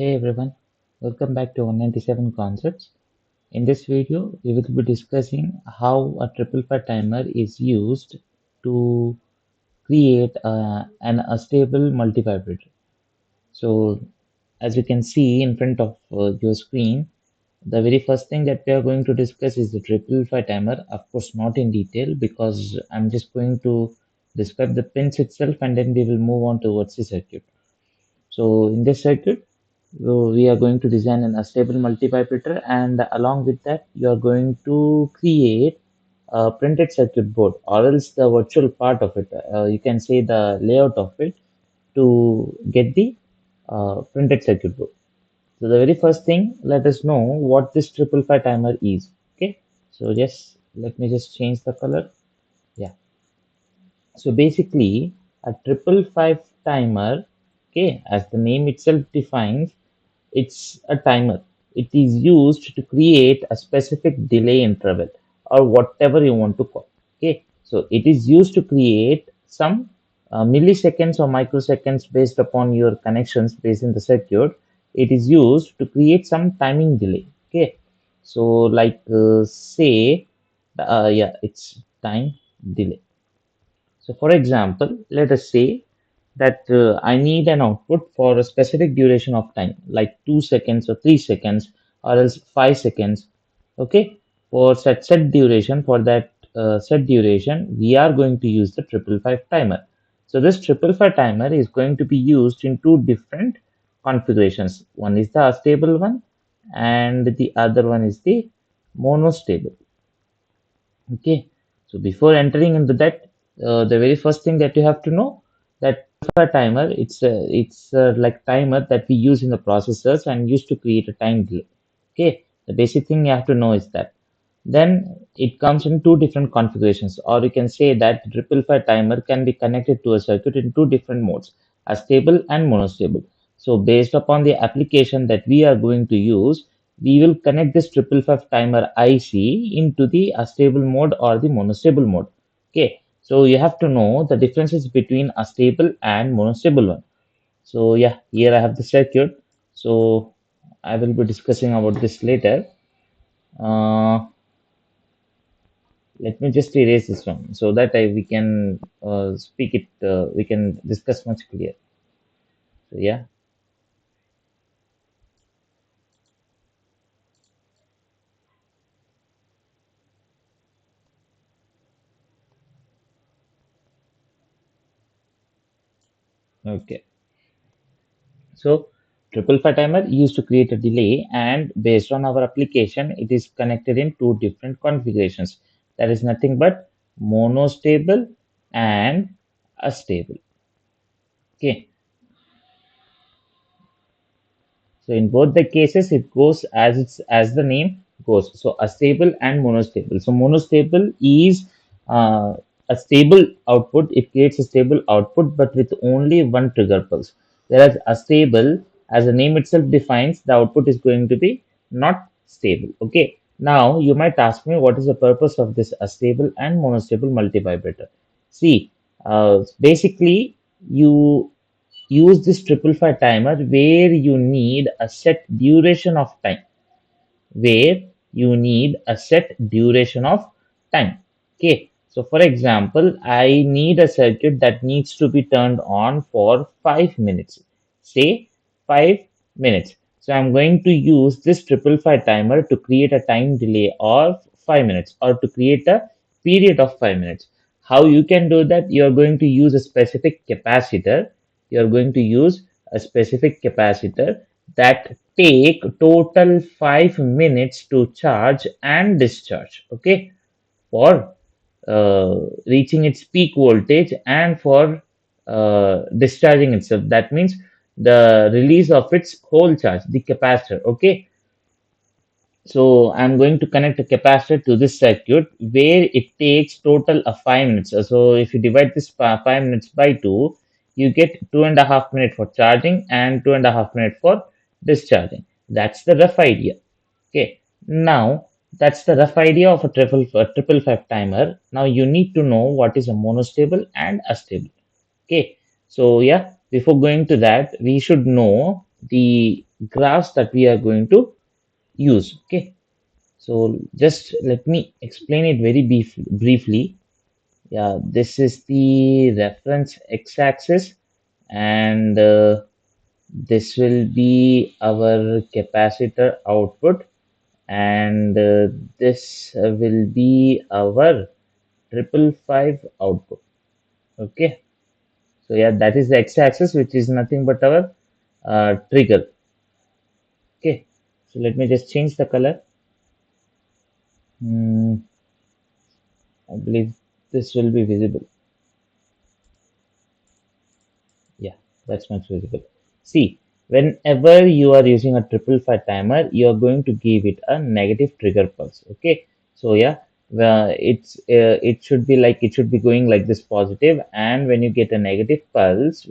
Hey everyone, welcome back to 197 Concepts. In this video, we will be discussing how a triple fat timer is used to create an astable multivibrator. So, as you can see in front of your screen, the very first thing that we are going to discuss is the triple fat timer. Of course, not in detail because I'm just going to describe the pins itself and then we will move on towards the circuit. So in this circuit, we are going to design an astable multivibrator, and along with that, you are going to create a printed circuit board, or else the virtual part of it. You can say the layout of it to get the printed circuit board. So the very first thing, let us know what this triple five timer is. Okay. So just let me just change the color. Yeah. So basically, a triple five timer, okay, as the name itself defines, it's a timer. It is used to create a specific delay interval or whatever you want to call. Okay, so it is used to create some milliseconds or microseconds based upon your connections based in the circuit. It is used to create some timing delay. Okay, so like say, yeah, it's time delay. So for example, let us say that I need an output for a specific duration of time, like 2 seconds or 3 seconds or else 5 seconds. Okay, for such set duration, for that set duration, we are going to use the triple five timer. So this triple five timer is going to be used in two different configurations. One is the astable one and the other one is the monostable. Okay, so before entering into that, the very first thing that you have to know that a timer, it's like timer that we use in the processors and used to create a time delay. Okay, the basic thing you have to know is that. Then it comes in two different configurations, or you can say that triple five timer can be connected to a circuit in two different modes, astable and monostable. So based upon the application that we are going to use, we will connect this triple five timer IC into the astable mode or the monostable mode. Okay, so you have to know the differences between astable and monostable one. So yeah, here I have the circuit. So I will be discussing about this later. Uh, Let me just erase this one so that we can speak it. We can discuss much clear. So yeah, okay. So triple five timer used to create a delay, and based on our application, it is connected in two different configurations. That is nothing but monostable and astable. Okay. So in both the cases, it goes as the name goes. So astable and monostable. So monostable is a stable output. It creates a stable output, but with only one trigger pulse. Whereas astable, as the name itself defines, the output is going to be not stable. Okay. Now you might ask me, what is the purpose of this astable and monostable multivibrator? See, basically you use this triple five timer where you need a set duration of time where you need a set duration of time. Okay, so for example, I need a circuit that needs to be turned on for 5 minutes, say 5 minutes. So I'm going to use this triple five timer to create a time delay of 5 minutes or to create a period of 5 minutes. How you can do that? You're going to use a specific capacitor. You're going to use a specific capacitor that take total 5 minutes to charge and discharge, okay, for reaching its peak voltage and for discharging itself. That means the release of its whole charge, the capacitor. Okay, so I'm going to connect a capacitor to this circuit where it takes total of 5 minutes. So if you divide this 5 minutes by 2, you get 2.5 minutes for charging and 2.5 minutes for discharging. That's the rough idea. Okay. Now that's the rough idea of a triple five timer. Now you need to know what is a monostable and astable. Okay, so yeah, before going to that, we should know graphs that we are going to use. Okay, so just let me explain it very briefly. Yeah, this is the reference x-axis, and this will be our capacitor output, and this will be our 555 output. Okay, so yeah, that is the x-axis, which is nothing but our trigger. Okay, so let me just change the color. Hmm, I believe this will be visible. Yeah, that's much visible. See, whenever you are using a 555 timer, you are going to give it a negative trigger pulse. Okay, so yeah, it should be like it should be going like this positive, and when you get a negative pulse,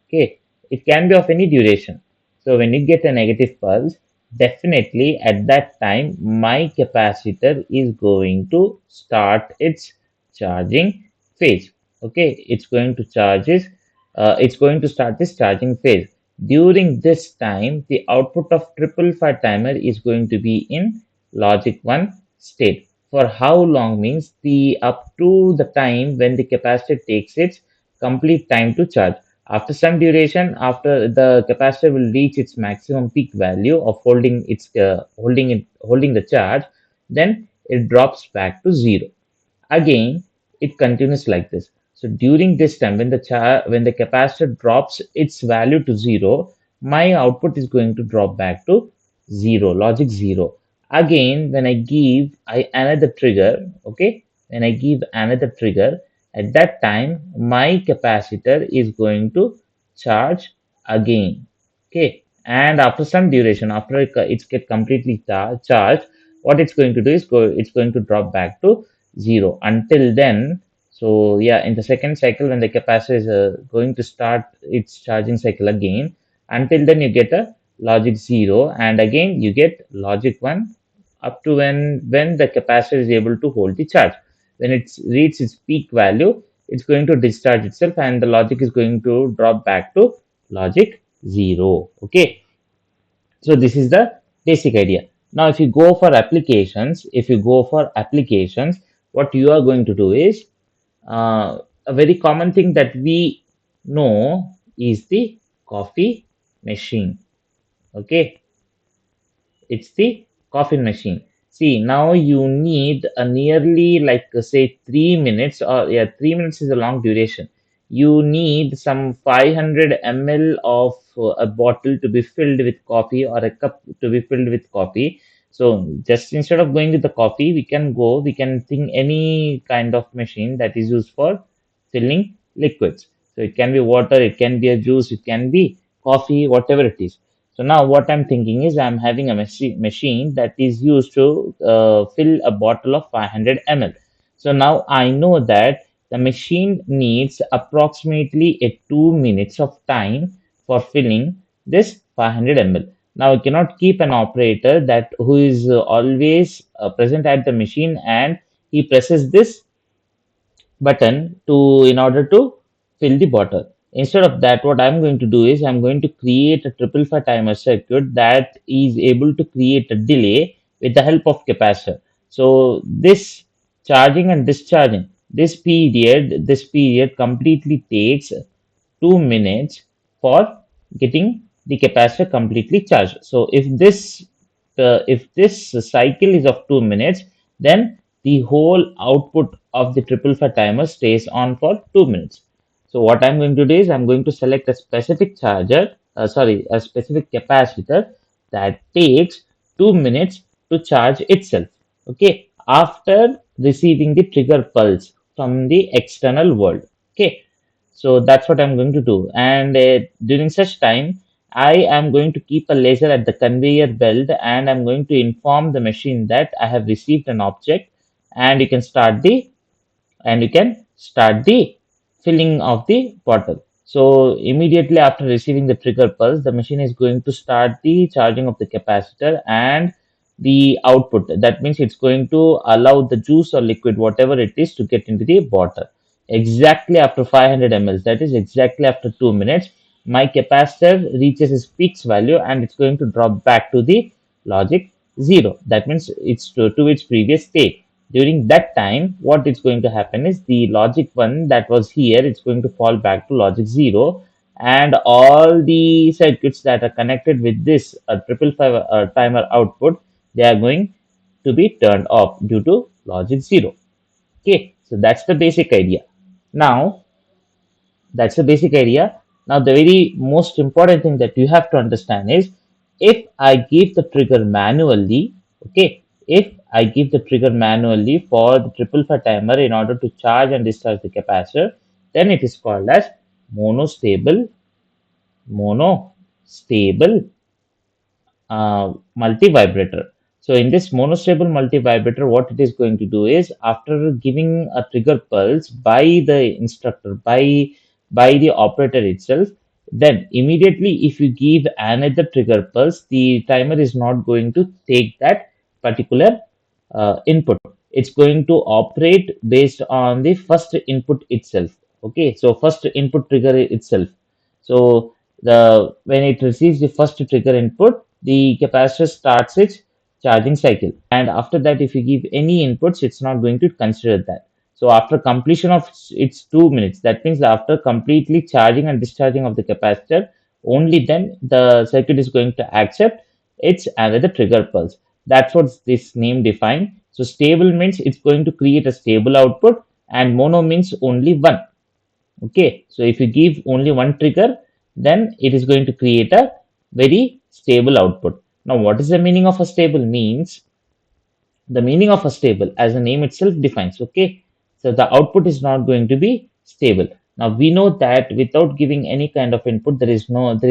okay, it can be of any duration. So when you get a negative pulse, definitely at that time, my capacitor is going to start its charging phase. Okay, it's going to start this charging phase. During this time, the output of 555 timer is going to be in logic 1 state. For how long means the up to the time when the capacitor takes its complete time to charge. After some duration, after the capacitor will reach its maximum peak value of holding the charge, then it drops back to zero. Again, it continues like this. So during this time, when the capacitor drops its value to zero, my output is going to drop back to zero, logic zero. Again, when I give another trigger, okay, when I give another trigger, at that time, my capacitor is going to charge again. Okay, and after some duration, after it's get completely charged, what it's going to do is it's going to drop back to zero. Until then, so yeah, in the second cycle, when the capacitor is going to start its charging cycle again, until then you get a logic zero, and again you get logic one up to when the capacitor is able to hold the charge. When it's reached its peak value, it's going to discharge itself, and the logic is going to drop back to logic zero. Okay, so this is the basic idea. Now, if you go for applications, what you are going to do is a very common thing that we know is the coffee machine. Okay, it's the coffin machine. See, now you need a nearly like say 3 minutes, or yeah, 3 minutes is a long duration. You need some 500 ml of a bottle to be filled with coffee, or a cup to be filled with coffee. So just instead of going with the coffee, we can think any kind of machine that is used for filling liquids. So it can be water, it can be a juice, it can be coffee, whatever it is. So now what I'm thinking is I'm having a machine that is used to fill a bottle of 500 ml. So now I know that the machine needs approximately a 2 minutes of time for filling this 500 ml. Now I cannot keep an operator that who is always present at the machine, and he presses this button to in order to fill the bottle. Instead of that, what I'm going to do is I'm going to create a 555 timer circuit that is able to create a delay with the help of capacitor. So this charging and discharging, this period completely takes 2 minutes for getting the capacitor completely charged. So if this cycle is of 2 minutes, then the whole output of the 555 timer stays on for 2 minutes. So what I'm going to do is I'm going to select a specific a specific capacitor that takes 2 minutes to charge itself. Okay, after receiving the trigger pulse from the external world. Okay, so that's what I'm going to do. And during such time, I am going to keep a laser at the conveyor belt, and I'm going to inform the machine that I have received an object, and you can start the filling of the bottle. So immediately after receiving the trigger pulse, the machine is going to start the charging of the capacitor and the output. That means it's going to allow the juice or liquid, whatever it is, to get into the bottle. Exactly after 500 ml, that is exactly after 2 minutes, my capacitor reaches its peak value and it's going to drop back to the logic 0. That means it's to its previous state. During that time, what is going to happen is the logic 1 that was here, it's going to fall back to logic 0, and all the circuits that are connected with this triple five timer output, they are going to be turned off due to logic 0. Okay, so that's the basic idea. Now, that's the basic idea. Now, the very most important thing that you have to understand is if I give the trigger manually, okay, if I give the trigger manually for the triple fat timer in order to charge and discharge the capacitor, then it is called as monostable, monostable multivibrator. So in this monostable multivibrator, what it is going to do is after giving a trigger pulse by the instructor, by the operator itself, then immediately if you give another trigger pulse, the timer is not going to take that particular input. It's going to operate based on the first input itself. Okay, so first input trigger itself. So the when it receives the first trigger input, the capacitor starts its charging cycle. And after that, if you give any inputs, it's not going to consider that. So after completion of its 2 minutes, that means after completely charging and discharging of the capacitor, only then the circuit is going to accept its another trigger pulse. That's what this name defines. So stable means it's going to create a stable output, and mono means only one. Okay, so if you give only one trigger, then it is going to create a very stable output. Now, what is the meaning of a stable? Means the meaning of a stable, as the name itself defines. Okay, so the output is not going to be stable. Now we know that without giving any kind of input, there is no output.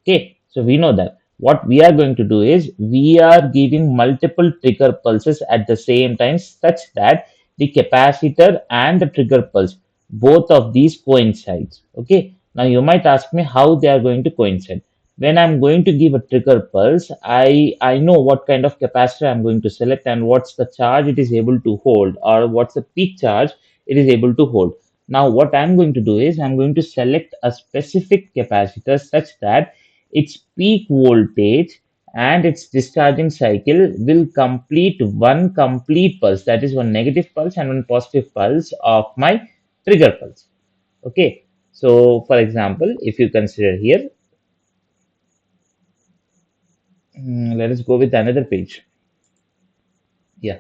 Okay, so we know that. What we are going to do is we are giving multiple trigger pulses at the same time such that the capacitor and the trigger pulse, both of these coincides. Okay, now you might ask me how they are going to coincide. When I'm going to give a trigger pulse, I know what kind of capacitor I'm going to select and what's the charge it is able to hold, or what's the peak charge it is able to hold. Now what I'm going to do is I'm going to select a specific capacitor such that its peak voltage and its discharging cycle will complete one complete pulse, that is one negative pulse and one positive pulse of my trigger pulse. Okay, so for example, if you consider here, let us go with another page. Yeah,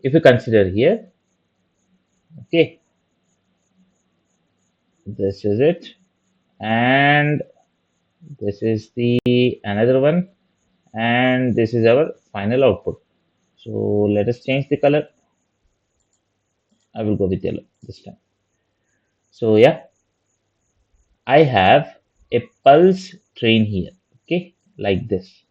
if you consider here, okay, this is it, and this is the another one, and this is our final output. So let us change the color. I will go with yellow this time. So yeah, I have a pulse train here. Okay, like this.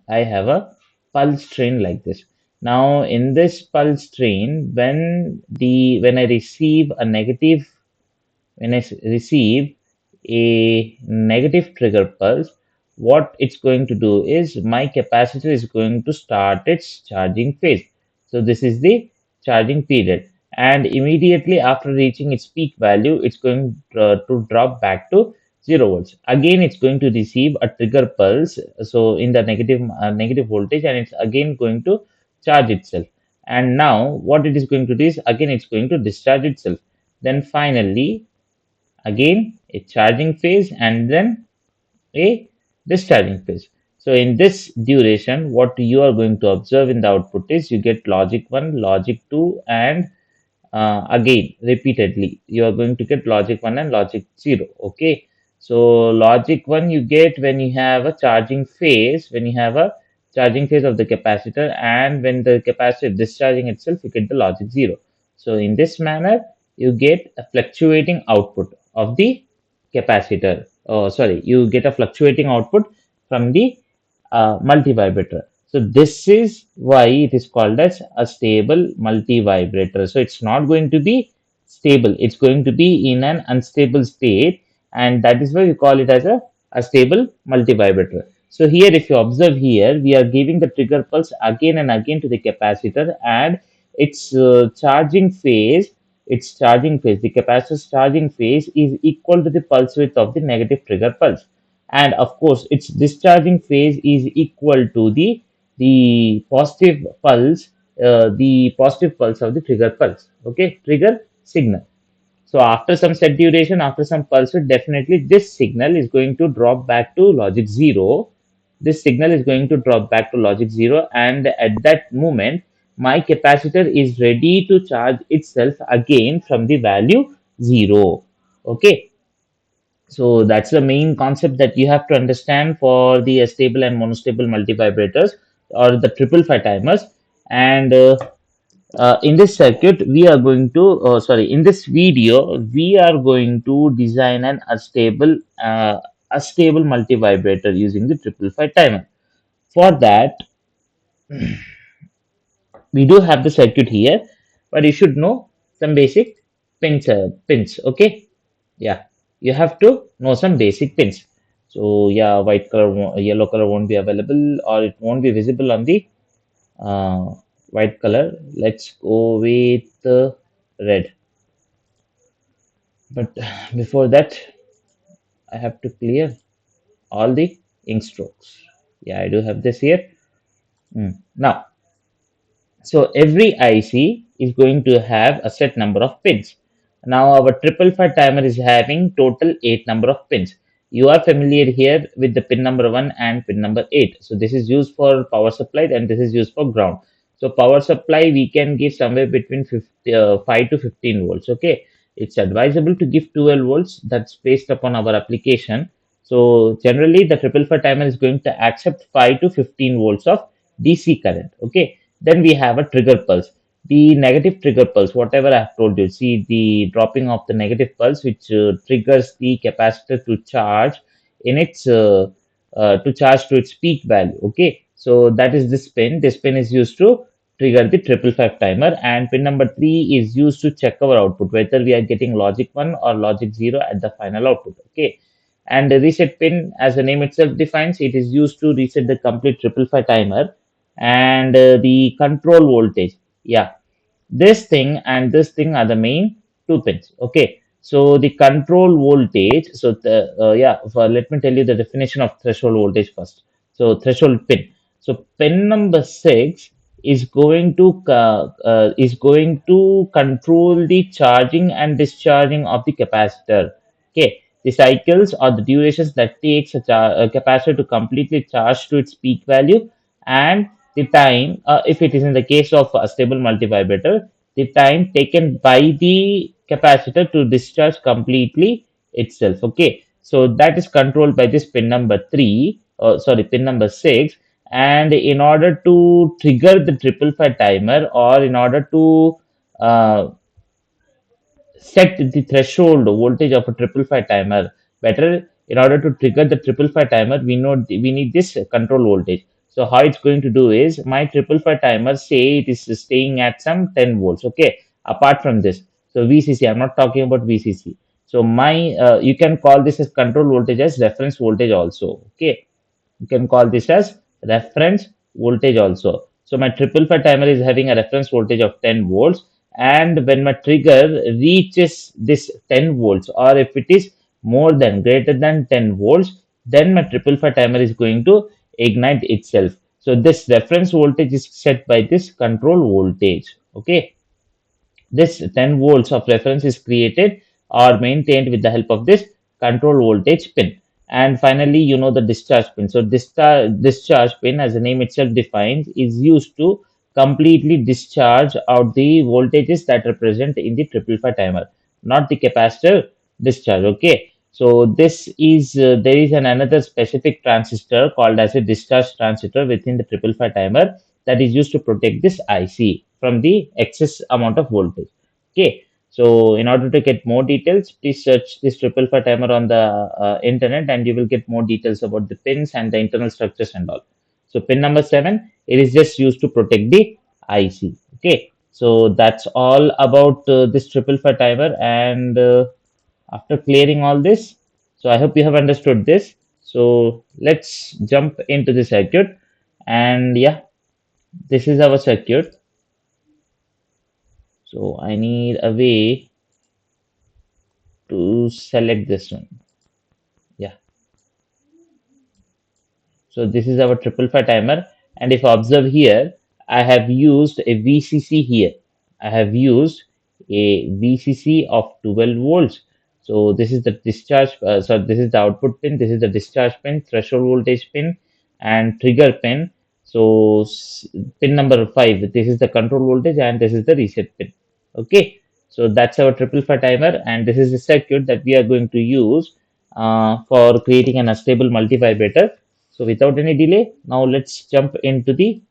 I have a pulse train like this. Now in this pulse train, when I receive a negative when I receive a negative trigger pulse, what it's going to do is my capacitor is going to start its charging phase. So this is the charging period. And immediately after reaching its peak value, it's going to drop back to 0 volts. Again, it's going to receive a trigger pulse. So in the negative voltage, and it's again going to charge itself. And now what it is going to do is again it's going to discharge itself. Then finally again a charging phase and then a discharging phase. So in this duration, what you are going to observe in the output is you get logic 1, logic 2, and again repeatedly you are going to get logic 1 and logic 0. Okay, so logic 1 you get when you have a charging phase, of the capacitor, and when the capacitor is discharging itself, you get the logic 0. So in this manner you get a fluctuating output of the capacitor. Oh sorry, you get a fluctuating output from the multivibrator. So this is why it is called as a stable multivibrator. So it's not going to be stable. It's going to be in an unstable state, and that is why we call it as a stable multivibrator. So here, if you observe here, we are giving the trigger pulse again and again to the capacitor, and its charging phase its charging phase, the capacitor's charging phase is equal to the pulse width of the negative trigger pulse. And of course, its discharging phase is equal to the positive pulse, the positive pulse of the trigger pulse. Okay, trigger signal. So after some set duration, after some pulse width, definitely this signal is going to drop back to logic 0. This signal is going to drop back to logic 0, and at that moment, my capacitor is ready to charge itself again from the value 0. Okay, so that's the main concept that you have to understand for the stable and monostable multivibrators or the triple five timers. And in this circuit, we are going to, sorry, in this video, we are going to design an a stable multivibrator using the triple five timer. For that, we do have the circuit here, but you should know some basic pins. Okay, yeah, you have to know some basic pins. So yeah, white color, yellow color won't be available, or it won't be visible on the uh, white color. Let's go with red. But before that, I have to clear all the ink strokes. Yeah, I do have this here. Now, so every IC is going to have a set number of pins. Now our triple five timer is having total 8 number of pins. You are familiar here with the pin number 1 and pin number 8. So this is used for power supply and this is used for ground. So power supply we can give somewhere between 5 to 15 volts. Okay, it's advisable to give 12 volts. That's based upon our application. So generally the triple five timer is going to accept 5 to 15 volts of DC current. Okay, then we have a trigger pulse. The negative trigger pulse, whatever I have told you, see the dropping of the negative pulse, which triggers the capacitor to charge in its to charge to its peak value. Okay, so that is this pin. This pin is used to trigger the triple five timer, and pin number 3 is used to check our output whether we are getting logic 1 or logic 0 at the final output. Okay, and the reset pin, as the name itself defines, it is used to reset the complete triple five timer and the control voltage. Yeah, this thing and this thing are the main two pins. Okay, so the control voltage. So yeah, let me tell you the definition of threshold voltage first. So threshold pin. So pin number 6 is going to control the charging and discharging of the capacitor. Okay, the cycles or the durations that takes a capacitor to completely charge to its peak value, and the time, if it is in the case of a stable multivibrator, the time taken by the capacitor to discharge completely itself. Okay, so that is controlled by this pin number 3, sorry, pin number 6. And in order to trigger the triple five timer, or in order to uh, set the threshold voltage of a triple five timer better, in order to trigger the triple five timer, we need this control voltage. So how it's going to do is, my triple five timer, say it is staying at some 10 volts. Okay, apart from this, so VCC, I'm not talking about VCC. So my you can call this as control voltage as reference voltage also. Okay, you can call this as reference voltage also. So my triple five timer is having a reference voltage of 10 volts, and when my trigger reaches this 10 volts, or if it is more than greater than 10 volts, then my triple five timer is going to ignite itself. So this reference voltage is set by this control voltage. Okay, this 10 volts of reference is created or maintained with the help of this control voltage pin. And finally, you know the discharge pin. So discharge pin, as the name itself defines, is used to completely discharge out the voltages that are present in the triple five timer, not the capacitor discharge. Okay. So this is there is another specific transistor called as a discharge transistor within the triple five timer, that is used to protect this IC from the excess amount of voltage. Okay, so in order to get more details, please search this triple five timer on the internet, and you will get more details about the pins and the internal structures and all. So pin number 7, it is just used to protect the IC. Okay, so that's all about this triple five timer. And after clearing all this, so I hope you have understood this. So let's jump into the circuit. And yeah, this is our circuit. So I need a way to select this one. Yeah. So this is our triple five timer. And if you observe here, I have used a VCC here. I have used a VCC of 12 volts. So this is the discharge, so this is the output pin, this is the discharge pin, threshold voltage pin, and trigger pin. So pin number 5, this is the control voltage, and this is the reset pin. Okay, so that's our triple five timer, and this is the circuit that we are going to use for creating an astable multivibrator. So without any delay, now let's jump into the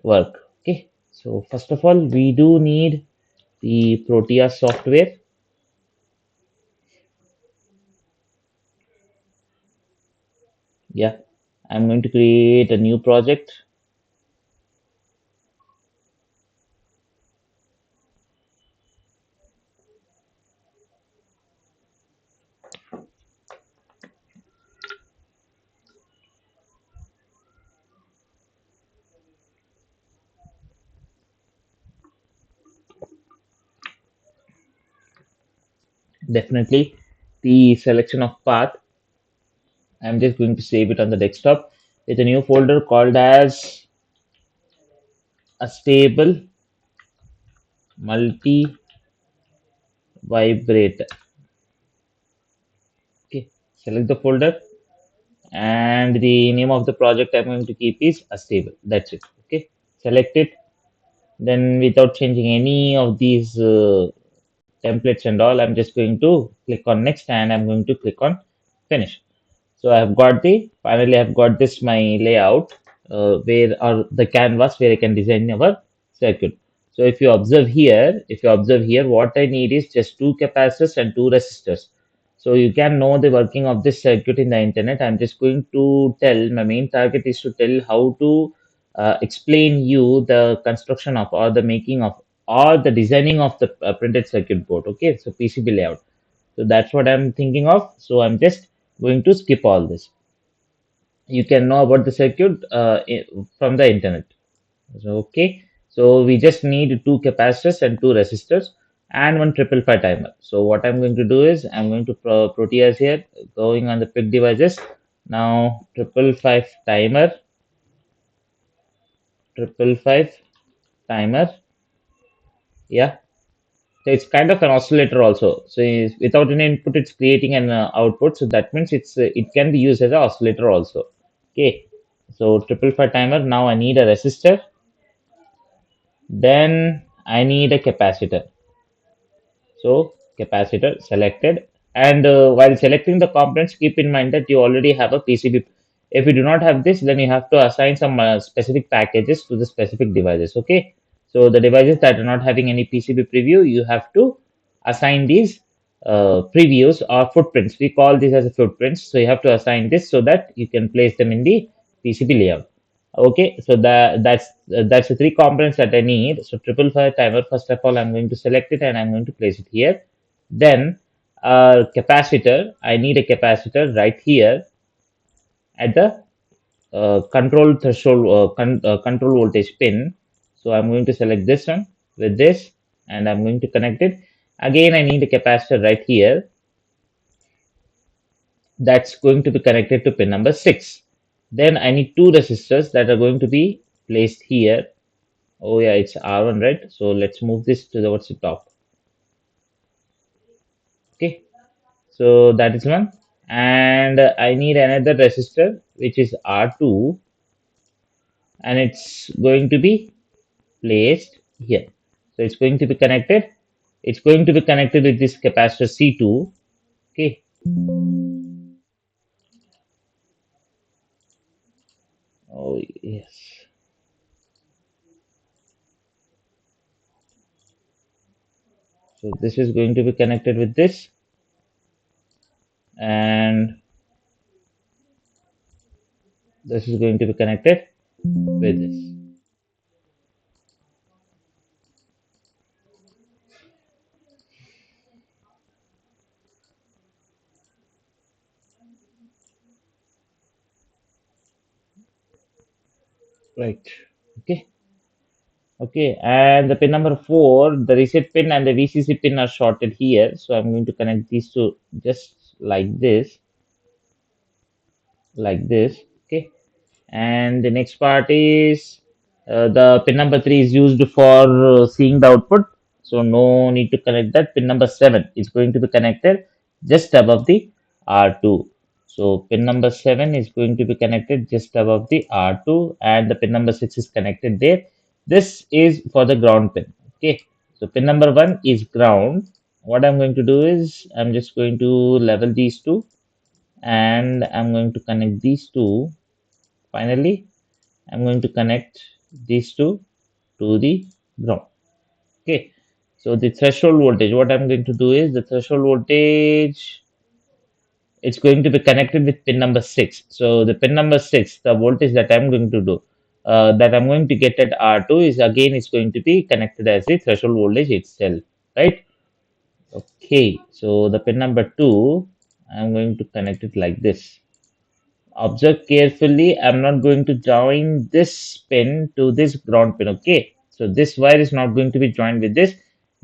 work. Okay. So first of all, we do need the Proteus software. Yeah. I'm going to create a new project. Definitely the selection of path. I'm just going to save it on the desktop with a new folder called as Astable Multivibrator. Okay. Select the folder, and the name of the project I'm going to keep is Astable. That's it. Okay. Select it. Then without changing any of these templates and all, I'm just going to click on next, and I'm going to click on finish. So I've got finally I've got this my layout, where or the canvas where I can design our circuit. So if you observe here, what I need is just two capacitors and two resistors. So you can know the working of this circuit in the internet. I'm just going to tell, my main target is to tell how to explain you the construction of, or the making of, or the designing of the printed circuit board. Okay, so PCB layout. So that's what I'm thinking of. So I'm just going to skip all this. You can know about the circuit from the internet. So, okay. So we just need two capacitors and two resistors and one triple five timer. So what I'm going to do is I'm going to Proteus here, going on the pick devices. Now triple five timer, triple five timer. Yeah. So it's kind of an oscillator also. So without any input, it's creating an output. So that means it can be used as an oscillator also. Okay. So triple five timer. Now I need a resistor. Then I need a capacitor. So capacitor selected. And while selecting the components, keep in mind that you already have a PCB. If you do not have this, then you have to assign some specific packages to the specific devices. Okay. So the devices that are not having any PCB preview, you have to assign these previews or footprints. We call this as a footprints. So you have to assign this so that you can place them in the PCB layout. Okay, so that's the three components that I need. So triple five timer. First of all, I'm going to select it and I'm going to place it here. Then capacitor. I need a capacitor right here at the control threshold, control voltage pin. So I'm going to select this one with this, and I'm going to connect it. Again, I need a capacitor right here that's going to be connected to pin number 6. Then I need two resistors that are going to be placed here. Oh yeah, it's R1, right? So let's move this to the what's the top. Okay, so that is one. And I need another resistor which is R2, and it's going to be placed here. So it's going to be connected. It's going to be connected with this capacitor C2. Okay. Oh yes. So this is going to be connected with this, and this is going to be connected with this. Right. Okay. Okay, and the pin number 4, the reset pin and the VCC pin are shorted here. So I'm going to connect these two just like this, like this. Okay, and the next part is the pin number 3 is used for seeing the output, so no need to connect that. Pin number 7 is going to be connected just above the R2. So pin number 7 is going to be connected just above the R2, and the pin number 6 is connected there. This is for the ground pin. Okay, so pin number 1 is ground. What I'm going to do is I'm just going to level these two, and I'm going to connect these two. Finally, I'm going to connect these two to the ground. Okay. So the threshold voltage, what I'm going to do is the threshold voltage, it's going to be connected with pin number 6. So the pin number 6, the voltage that I'm going to do, that I'm going to get at R2 is again it's going to be connected as the threshold voltage itself, right? Okay. So the pin number 2, I'm going to connect it like this. Observe carefully. I'm not going to join this pin to this ground pin. Okay. So this wire is not going to be joined with this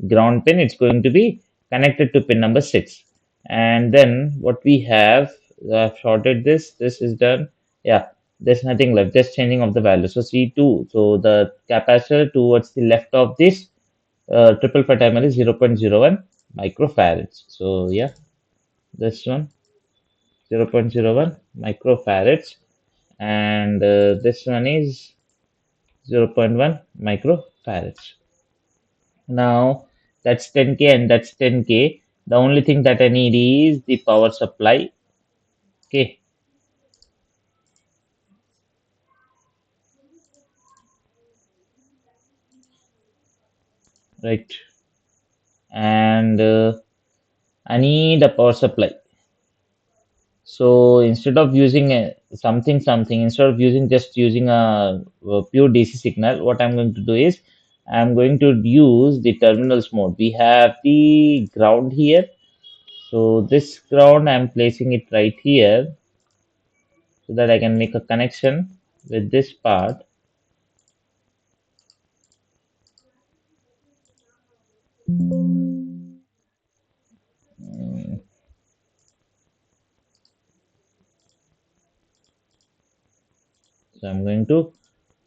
ground pin. It's going to be connected to pin number 6. And then what we have, I've shorted this. This is done. Yeah. There's nothing left. Just changing of the value. So C2. So the capacitor towards the left of this triple ply timer is 0.01 microfarads. So yeah, this one 0.01 microfarads, and this one is 0.1 microfarads. Now that's 10K and that's 10K. The only thing that I need is the power supply. Okay, right. And I need a power supply. So instead of using something, instead of using a pure DC signal, what I'm going to do is I'm going to use the terminals mode. We have the ground here. So this ground, I'm placing it right here so that I can make a connection with this part. Mm, So I'm going to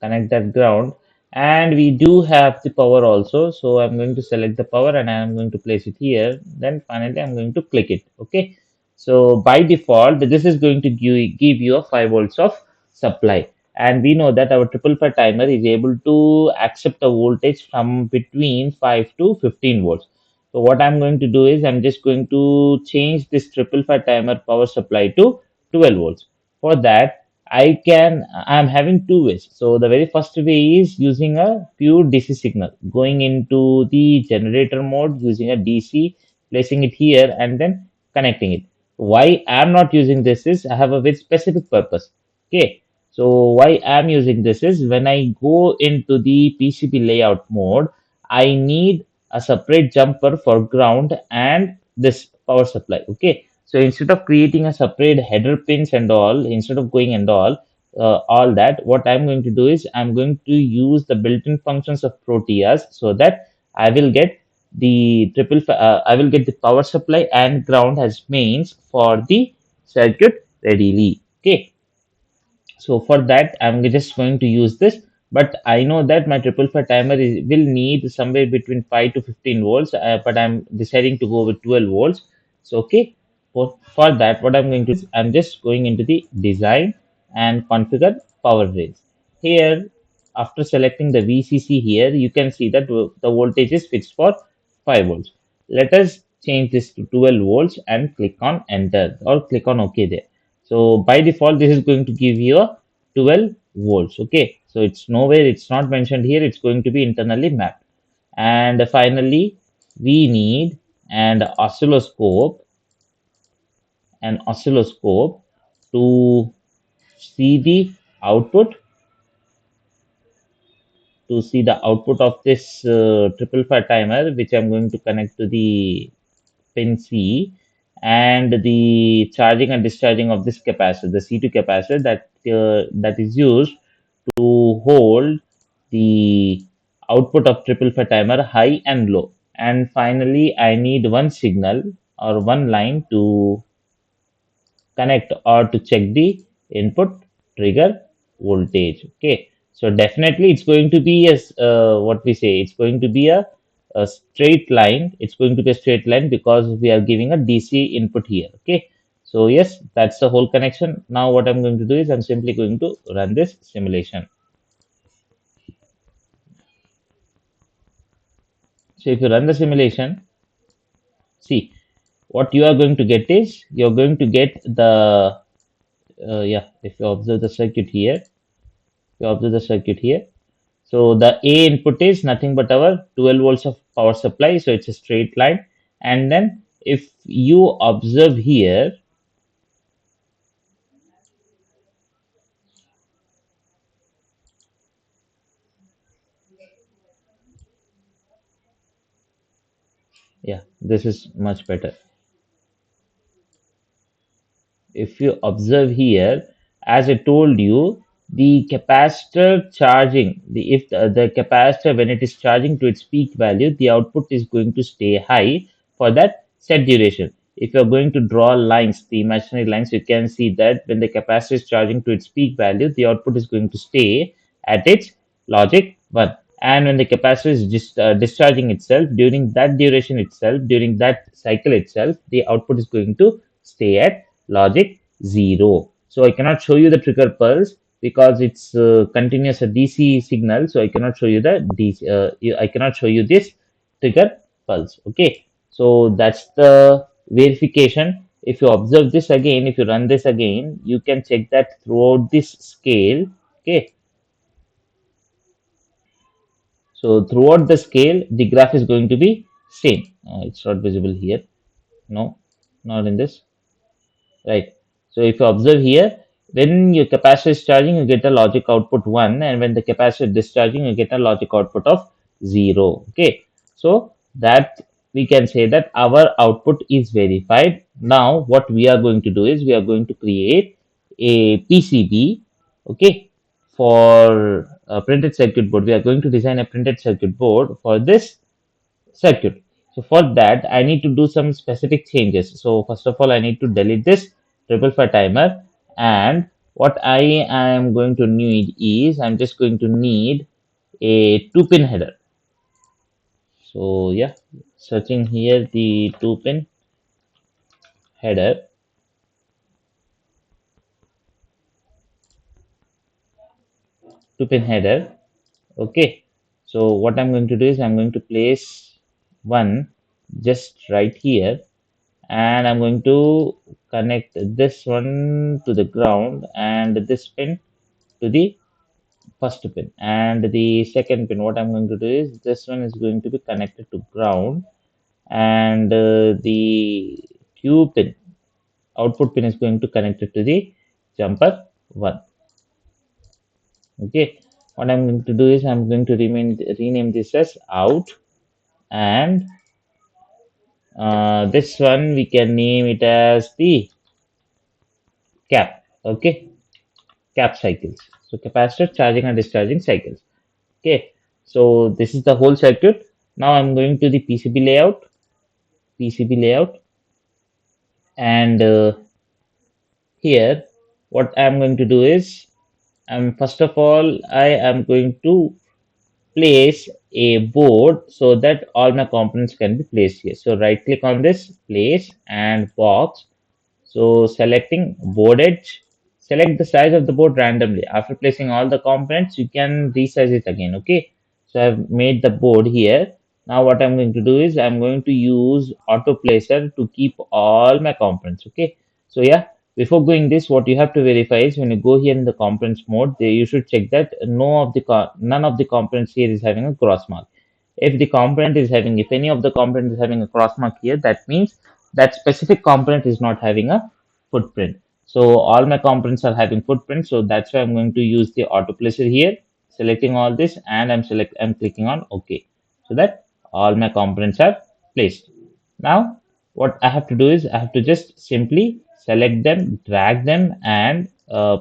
connect that ground, and we do have the power also. So I'm going to select the power and I'm going to place it here. Then finally I'm going to click it. Okay. So by default, this is going to give you a 5 volts of supply. And we know that our triple ply timer is able to accept a voltage from between 5 to 15 volts. So what I'm going to do is I'm just going to change this triple ply timer power supply to 12 volts. For that, I'm having two ways. So the very first way is using a pure DC signal, going into the generator mode using a DC, placing it here and then connecting it. Why I'm not using this is I have a very specific purpose. Okay. So why I'm using this is when I go into the PCB layout mode, I need a separate jumper for ground and this power supply. Okay. So instead of creating a separate header pins and all, instead of going and all that, what I'm going to do is I'm going to use the built-in functions of Proteus so that I will get I will get the power supply and ground as mains for the circuit readily. Okay. So for that, I'm just going to use this. But I know that my triple fat timer will need somewhere between 5 to 15 volts, but I'm deciding to go with 12 volts. So, okay, for that, what I'm going to do is I'm just going into the design and configure power range. Here, after selecting the VCC here, you can see that the voltage is fixed for 5 volts. Let us change this to 12 volts and click on enter or click on OK there. So by default, this is going to give you a 12 volts. Okay. So it's nowhere, it's not mentioned here. It's going to be internally mapped. And finally, we need an oscilloscope to see the output, of this triple fat timer, which I'm going to connect to the pin C, and the charging and discharging of this capacitor, the C2 capacitor that is used to hold the output of triple fat timer high and low. And finally, I need one signal or one line to connect or to check the input trigger voltage. Okay, so definitely it's going to be what we say, it's going to be a straight line. It's going to be a straight line because we are giving a DC input here. Okay, so yes, that's the whole connection. Now what I'm going to do is I'm simply going to run this simulation. So if you run the simulation, see, what you are going to get is you're going to get the yeah, if you observe the circuit here, you observe the circuit here. So the A input is nothing but our 12 volts of power supply. So it's a straight line. And then if you observe here, yeah, this is much better. If you observe here, as I told you, the capacitor charging, the capacitor, when it is charging to its peak value, the output is going to stay high for that set duration. If you're going to draw lines, the imaginary lines, you can see that when the capacitor is charging to its peak value, the output is going to stay at its logic 1. And when the capacitor is discharging itself, during that duration itself, during that cycle itself, the output is going to stay at logic 0. So I cannot show you the trigger pulse because it's continuous a DC signal. So I cannot show you the DC. I cannot show you this trigger pulse. Okay. So that's the verification. If you observe this again, if you run this again, you can check that throughout this scale. Okay. So throughout the scale, the graph is going to be same. It's not visible here. No, not in this. Right. So if you observe here, when your capacitor is charging, you get a logic output 1, and when the capacitor is discharging, you get a logic output of 0. Okay. So that we can say that our output is verified. Now, what we are going to do is we are going to create a PCB, okay, for a printed circuit board. We are going to design a printed circuit board for this circuit. So for that, I need to do some specific changes. So first of all, I need to delete this triple fat timer. And what I am going to need is I'm just going to need a 2-pin header. So yeah, searching here the 2-pin header, 2-pin header. Okay. So what I'm going to do is I'm going to place one just right here, and I'm going to connect this one to the ground and this pin to the first pin, and the second pin, what I'm going to do is this one is going to be connected to ground, and the Q pin, output pin, is going to connect it to the jumper 1. Okay, what I'm going to do is I'm going to rename this as out, and this one we can name it as the cap. Okay, cap cycles. So capacitor charging and discharging cycles. Okay, so this is the whole circuit. Now I'm going to the PCB layout, and here what I'm going to do is first of all I am going to place a board so that all my components can be placed here. So right click on this, place and box. So selecting board edge, select the size of the board randomly. After placing all the components, you can resize it again. Okay. So I've made the board here. Now what I'm going to do is I'm going to use auto placer to keep all my components. Okay. So yeah, before going this, what you have to verify is when you go here in the components mode, you should check that none of the components here is having a cross mark. If any of the component is having a cross mark here, that means that specific component is not having a footprint. So all my components are having footprint. So that's why I'm going to use the auto placer here, selecting all this, and I'm clicking on OK, so that all my components are placed. Now what I have to do is I have to just simply select them, drag them, and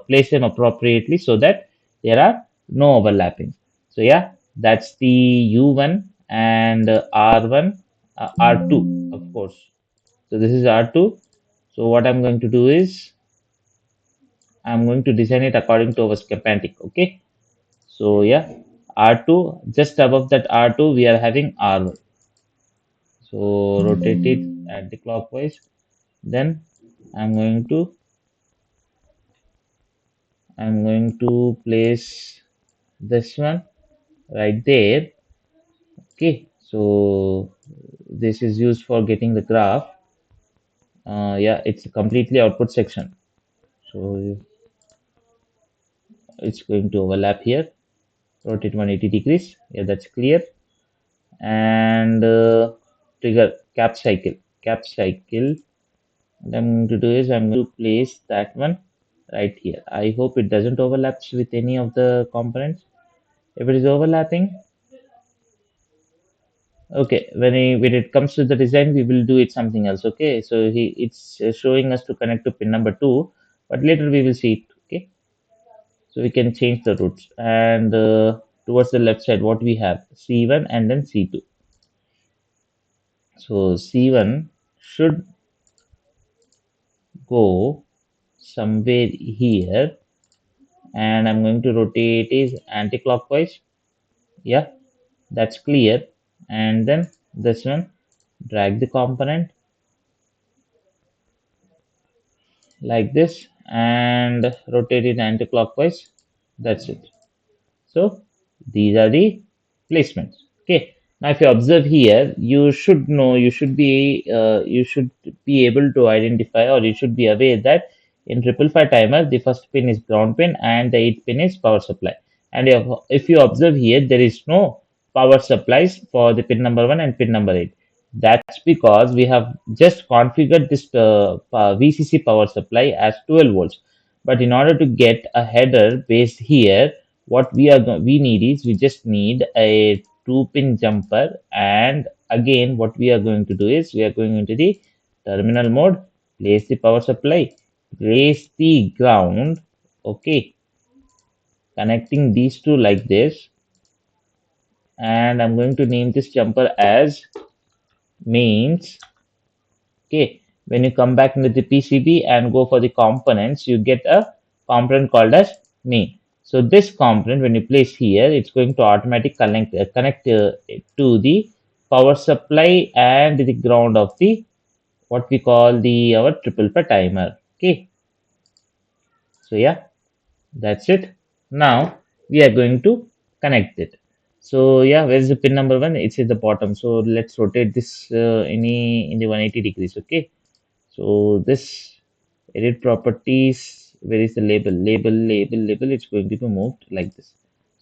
place them appropriately so that there are no overlapping. So yeah, That's the U1 and R1, R2, of course. So this is R2. So what I'm going to do is I'm going to design it according to our schematic. Okay. So yeah, R2, just above that R2, we are having R1. So rotate it anti-clockwise. Then I'm going to I'm going to place this one right there. Okay. So this is used for getting the graph. Yeah, it's a completely output section. So it's going to overlap here. Rotate 180 degrees. Yeah, that's clear. And trigger cap cycle. What I'm going to do is I'm going to place that one right here. I hope it doesn't overlap with any of the components. If it is overlapping, okay, when it comes to the design, we will do it something else. Okay, so it's showing us to connect to pin number 2, but later we will see it. Okay, so we can change the routes and towards the left side, what we have C1 and then C2. So C1 should go somewhere here, and I'm going to rotate it anti-clockwise. Yeah, that's clear. And then this one, drag the component like this and rotate it anti-clockwise. That's it. So these are the placements. Okay. Now, if you observe here, you should be able to identify, or you should be aware that in 555 timer, the first pin is ground pin and the 8th pin is power supply. And if you observe here, there is no power supplies for the pin number 1 and pin number 8. That's because we have just configured this VCC power supply as 12 volts. But in order to get a header based here, what we need is we just need a 2-pin jumper, and again what we are going to do is we are going into the terminal mode, place the power supply, place the ground. Okay, connecting these two like this, and I'm going to name this jumper as mains. Okay, when you come back into the PCB and go for the components, you get a component called as main. So this component, when you place here, it's going to automatically connect to the power supply and the ground of the what we call the our triple per timer. Okay, so yeah, that's it. Now we are going to connect it. So yeah, where's the pin number 1? It's at the bottom. So let's rotate this in the 180 degrees. Okay. So this edit properties, where is the label, it's going to be moved like this.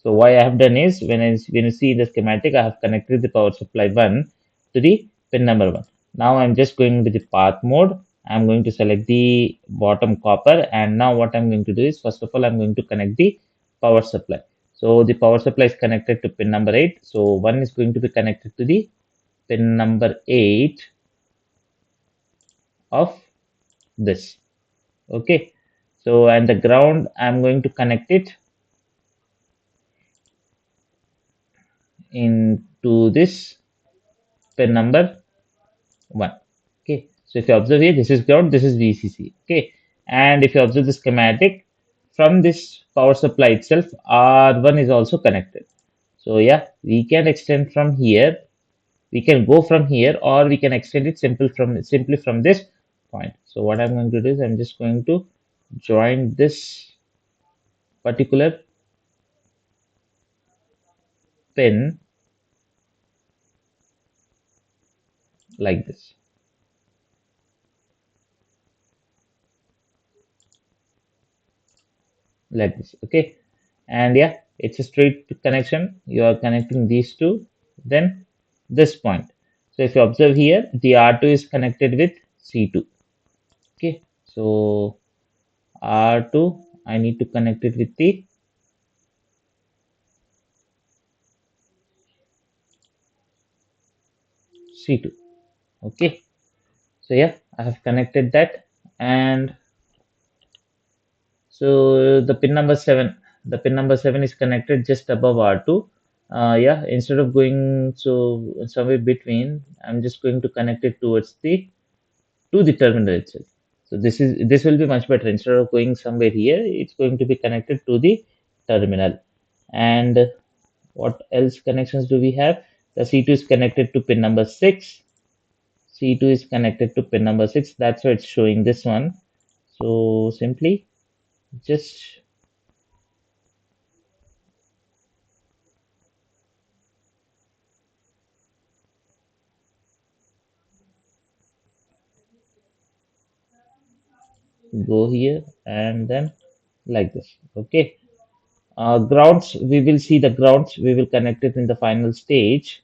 So what I have done is when you see the schematic, I have connected the power supply 1 to the pin number 1. Now I'm just going to the path mode. I'm going to select the bottom copper, and now what I'm going to do is first of all I'm going to connect the power supply. So the power supply is connected to pin number 8. So one is going to be connected to the pin number 8 of this. Okay, so and the ground I'm going to connect it into this pin number 1. Okay, so if you observe here, this is ground, this is VCC. Okay, and if you observe the schematic, from this power supply itself, R1 is also connected. So yeah, we can extend from here, we can go from here, or we can extend it simply from this point. So what I'm going to do is I'm just going to join this particular pin like this. Like this. Okay, and yeah, it's a straight connection. You are connecting these two, then this point. So if you observe here, the R2 is connected with C2. Okay, so R2, I need to connect it with the C2. Okay, so yeah, I have connected that, and so the pin number 7 is connected just above R2. Yeah, instead of going so somewhere between, I'm just going to connect it towards the to the terminal itself. So this will be much better. Instead of going somewhere here, it's going to be connected to the terminal. And what else connections do we have? The C2 is connected to pin number 6. C2 is connected to pin number 6. That's why it's showing this one. So simply just go here and then like this. Okay. Grounds, we will see the grounds. We will connect it in the final stage.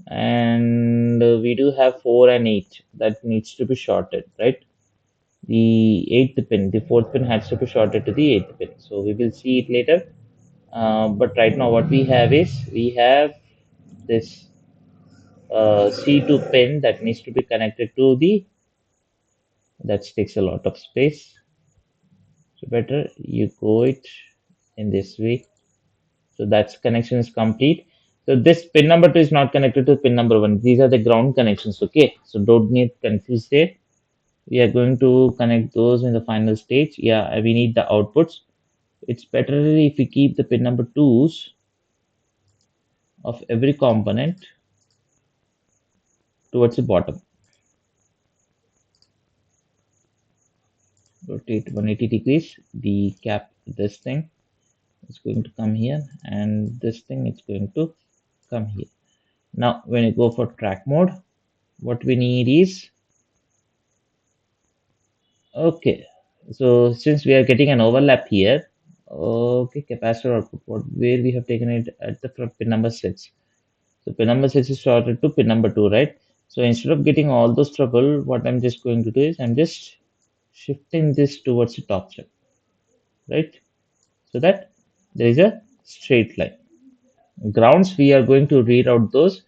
And we do have 4 and 8 that needs to be shorted, right? The eighth pin, the fourth pin has to be shorted to the eighth pin. So we will see it later. But right now, what we have is we have this C2 pin that needs to be connected to the that takes a lot of space. So better you go it in this way. So that's connection is complete. So this pin number 2 is not connected to pin number 1. These are the ground connections. Okay. So don't get confused there. We are going to connect those in the final stage. Yeah, we need the outputs. It's better if we keep the pin number 2s of every component towards the bottom. Rotate 180 degrees. The cap, this thing is going to come here, and this thing is going to come here. Now, when you go for track mode, what we need is okay. So since we are getting an overlap here, okay, capacitor output, where we have taken it at the pin number 6. So pin number 6 is sorted to pin number 2, right? So instead of getting all those trouble, what I'm just going to do is I'm just shifting this towards the top step, right? So that there is a straight line. Grounds, we are going to read out those.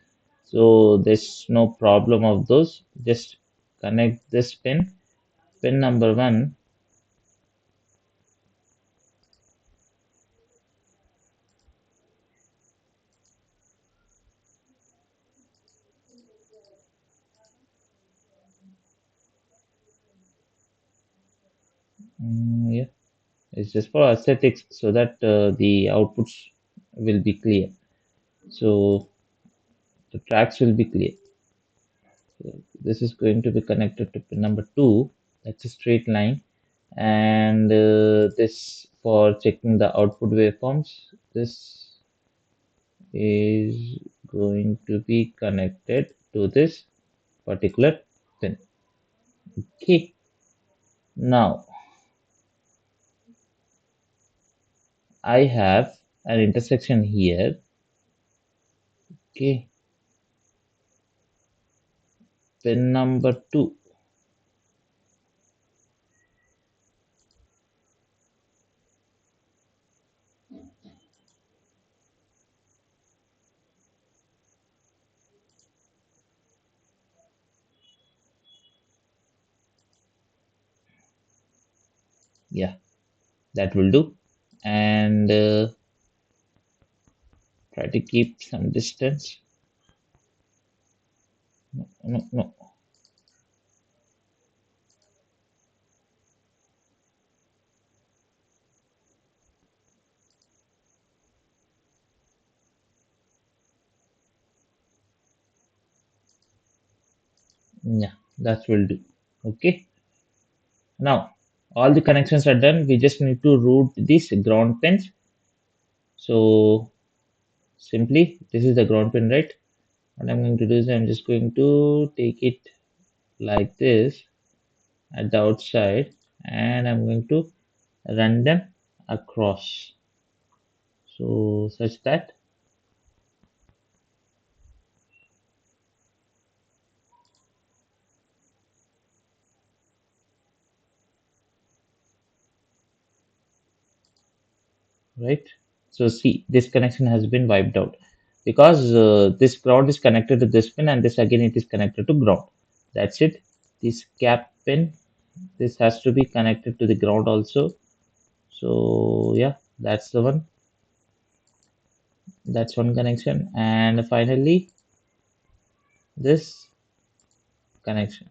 So there's no problem of those. Just connect this pin number 1. Yeah, it's just for aesthetics so that the outputs will be clear. So the tracks will be clear. So this is going to be connected to pin number 2. That's a straight line. And this for checking the output waveforms. This is going to be connected to this particular pin. Okay. Now I have an intersection here. Okay. Pin number 2. Yeah, that will do. And try to keep some distance. No, no, no. Yeah, that will do. Okay. Now all the connections are done. We just need to route these ground pins. So simply, this is the ground pin, right? What I'm going to do is I'm just going to take it like this at the outside, and I'm going to run them across. So such that, right? So see, this connection has been wiped out because this ground is connected to this pin, and this again it is connected to ground. That's it. This cap pin, this has to be connected to the ground also. So yeah, that's the one. That's one connection. And finally, this connection,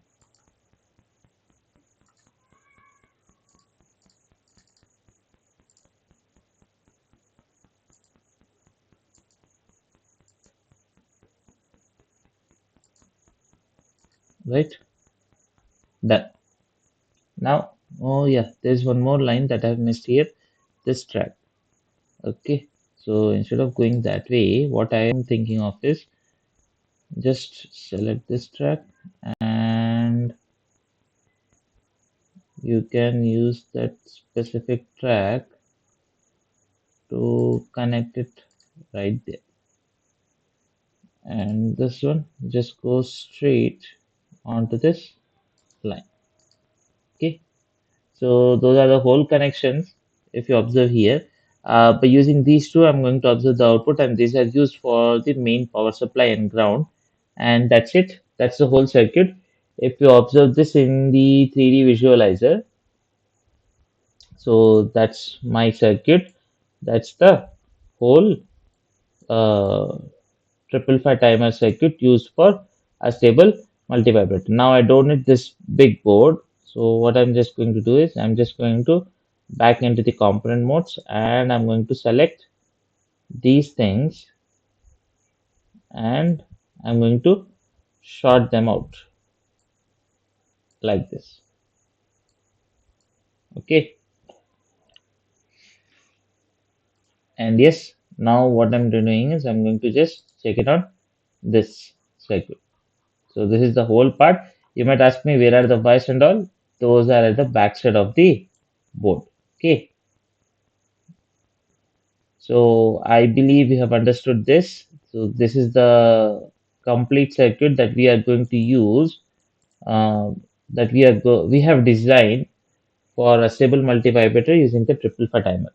right? That now, oh yeah, there's one more line that I've missed here. This track. Okay. So instead of going that way, what I am thinking of is just select this track and you can use that specific track to connect it right there. And this one just goes straight onto this line. Okay. So those are the whole connections if you observe here. By using these two, I'm going to observe the output and these are used for the main power supply and ground. And that's it. That's the whole circuit. If you observe this in the 3D visualizer, so that's my circuit. That's the whole uh, triple five timer circuit used for a stable multivibrator. Now I don't need this big board. So what I'm just going to do is I'm just going to back into the component modes and I'm going to select these things and I'm going to short them out like this. Okay. And yes, now what I'm doing is I'm going to just check it on this circuit. So this is the whole part. You might ask me where are the wires and all. Those are at the back side of the board. Okay. So I believe you have understood this. So this is the complete circuit that we are going to use that we have designed for a stable multivibrator using the triple five timer.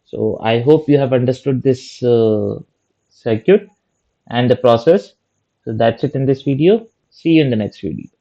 So I hope you have understood this circuit and the process. So that's it in this video. See you in the next video.